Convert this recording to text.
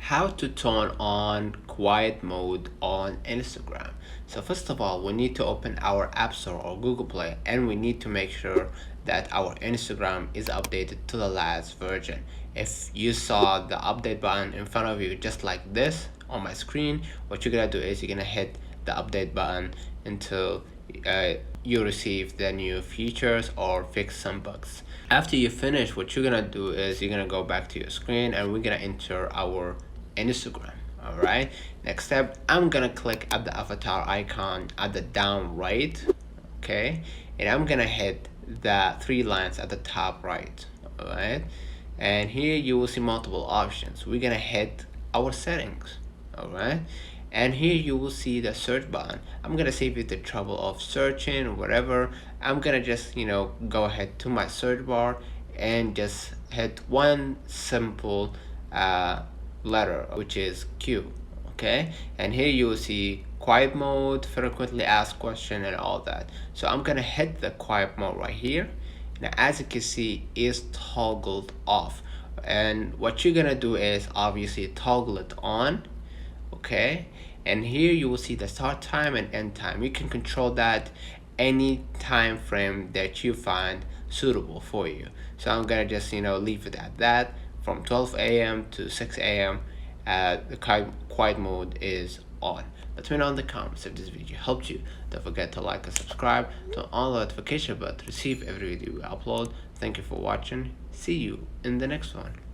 how to turn on quiet mode on Instagram. So first of all, we need to open our App Store or Google Play, and we need to make sure that our Instagram is updated to the last version. If you saw the update button in front of you just like this on my screen, what you're gonna do is you're gonna hit the update button until you receive the new features or fix some bugs. After you finish, what you're gonna do is you're gonna go back to your screen and we're gonna enter our Instagram. All right, next step, I'm gonna click at the avatar icon at the down right, okay, and I'm gonna hit the three lines at the top right. All right, and here you will see multiple options. We're gonna hit our settings. All right, and here you will see the search button. I'm gonna save you the trouble of searching or whatever. I'm gonna just go ahead to my search bar and just hit one simple letter, which is Q. Okay, and here you will see quiet mode, frequently asked question, and all that. So I'm gonna hit the quiet mode right here. Now as you can see, is toggled off, and what you're gonna do is obviously toggle it on. Okay, and here you will see the start time and end time. You can control that any time frame that you find suitable for you. So I'm gonna just leave it at that. From 12 a.m. to 6 a.m. The quiet mode is on. Let me know in the comments if this video helped you. Don't forget to like and subscribe, turn on the notification bell to receive every video we upload. Thank you for watching. See you in the next one.